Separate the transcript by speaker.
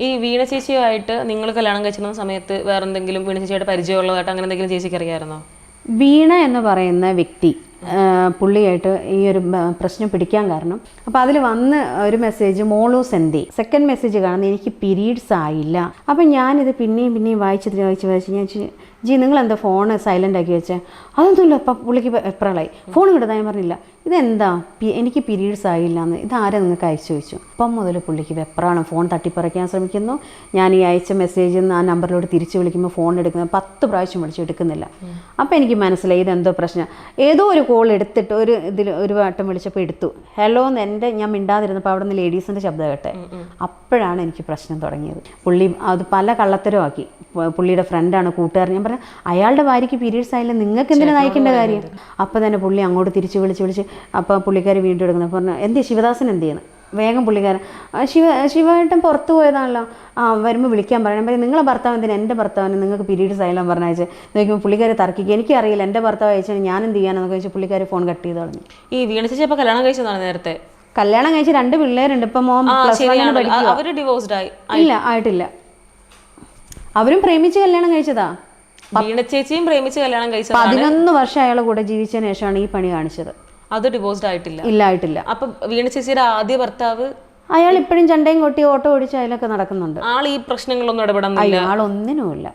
Speaker 1: ഈ വീണ ചേച്ചിയുമായിട്ട് നിങ്ങൾ കല്യാണം കഴിച്ചിരുന്ന സമയത്ത് വേറെ എന്തെങ്കിലും വീണ ചേച്ചിയായിട്ട് പരിചയമുള്ളതായിട്ട് അങ്ങനെ എന്തെങ്കിലും ചേച്ചിക്ക് അറിയാമായിരുന്നോ?
Speaker 2: വീണ എന്ന് പറയുന്ന വ്യക്തി പുള്ളിയായിട്ട് ഈ ഒരു പ്രശ്നം പിടിക്കാൻ കാരണം അപ്പോൾ അതിൽ വന്ന് ഒരു മെസ്സേജ് മോളൂസ് എന്തേ സെക്കൻഡ് മെസ്സേജ് കാണുന്നത് എനിക്ക് പീരീഡ്സ് ആയില്ല. അപ്പം ഞാനിത് പിന്നെയും വായിച്ച് ഞാൻ ജി നിങ്ങളെന്താ ഫോണ് സൈലൻ്റ് ആക്കി വെച്ചേ? അതൊന്നുമില്ല. അപ്പം പുള്ളിക്ക് എപ്പോഴായി ഫോൺ കിട്ടുന്ന ഞാൻ പറഞ്ഞില്ല ഇതെന്താ എനിക്ക് പീരീഡ്സ് ആയില്ല എന്ന് ഇതാരാ നിങ്ങൾക്ക് അയച്ചു ചോദിച്ചു. അപ്പം മുതൽ പുള്ളിക്ക് വെപ്രാണ്. ഫോൺ തട്ടിപ്പറിക്കാൻ ശ്രമിക്കുന്നു. ഞാൻ ഈ അയച്ച മെസ്സേജിൽ നിന്ന് ആ നമ്പറിലോട്ട് തിരിച്ച് വിളിക്കുമ്പോൾ ഫോൺ എടുക്കുന്നത് 10 പ്രാവശ്യം വിളിച്ച് എടുക്കുന്നില്ല. അപ്പോൾ എനിക്ക് മനസ്സിലായി ഇതെന്തോ പ്രശ്നം. ഏതോ ഒരു കോൾ എടുത്തിട്ട് ഒരു വട്ടം വിളിച്ചപ്പോൾ എടുത്തു. ഹലോ എന്ന് ഞാൻ മിണ്ടാതിരുന്നപ്പോൾ അവിടെ നിന്ന് ലേഡീസിൻ്റെ ശബ്ദം കേട്ടെ. അപ്പോഴാണ് എനിക്ക് പ്രശ്നം തുടങ്ങിയത്. പുള്ളി അത് പല കള്ളത്തരമാക്കി. പുള്ളിയുടെ ഫ്രണ്ടാണ്, കൂട്ടുകാരൻ. ഞാൻ പറഞ്ഞു അയാളുടെ ഭാര്യയ്ക്ക് പീരീഡ്സ് ആയില്ല, നിങ്ങൾക്ക് എന്തിനാ നയിക്കേണ്ട കാര്യം? അപ്പോൾ തന്നെ പുള്ളി അങ്ങോട്ട് തിരിച്ച് വിളിച്ച് അപ്പോൾ പുള്ളിക്കാർ വീണ്ടും എടുക്കുന്നത് പറഞ്ഞു എന്ത് ശിവദാസൻ എന്ത് ചെയ്യുന്നു? വേഗം പുള്ളിക്കാരൻ ശിവേട്ടൻ പുറത്ത് പോയതാണല്ലോ, വരുമ്പോൾ വിളിക്കാൻ പറയണം. നിങ്ങളെ ഭർത്താവ് എന്തിനാ എൻ്റെ ഭർത്താവിന് നിങ്ങൾക്ക് പീരീഡ്സ് ആയില്ലെന്ന് പറഞ്ഞയച്ച് നോക്കുമ്പോൾ പുള്ളിക്കാർ തർക്കിക്കുക. എനിക്കറിയില്ല എൻ്റെ ഭർത്താവ് അയച്ചാൽ ഞാൻ എന്ത് ചെയ്യാനെന്നൊക്കെ വെച്ചാൽ പുള്ളിക്കാർ ഫോൺ കട്ട് ചെയ്ത് കളഞ്ഞു.
Speaker 1: ഈ വീണ ചേച്ചി അപ്പോൾ കല്യാണം കഴിച്ചതാണ് നേരത്തെ?
Speaker 2: കല്യാണം കഴിച്ച് 2 പിള്ളേരുണ്ട്. ഇപ്പം മോൻ ഇല്ല ആയിട്ടില്ല. അവരും പ്രേമിച്ച് കല്യാണം കഴിച്ചതാ.
Speaker 1: വീണ ചേച്ചിയും പ്രേമിച്ച് കല്യാണം കഴിച്ചത്.
Speaker 2: 11 വർഷം അയാളെ കൂടെ ജീവിച്ചതിന് ശേഷമാണ് ഈ പണി കാണിച്ചത്.
Speaker 1: അത് ഡിവോഴ്സ്ഡ് ആയിട്ടില്ല?
Speaker 2: ഇല്ല ആയിട്ടില്ല.
Speaker 1: അപ്പൊ വീണ ചേച്ചിയുടെ ആദ്യ ഭർത്താവ്
Speaker 2: അയാൾ ഇപ്പോഴും ചണ്ടയും കൊട്ടി ഓട്ടോ ഓടിച്ച് അതിലൊക്കെ നടക്കുന്നുണ്ട്.
Speaker 1: ആൾ ഈ പ്രശ്നങ്ങളൊന്നും ഇടപെടുന്നില്ല?
Speaker 2: അയാളൊന്നിനുമില്ല.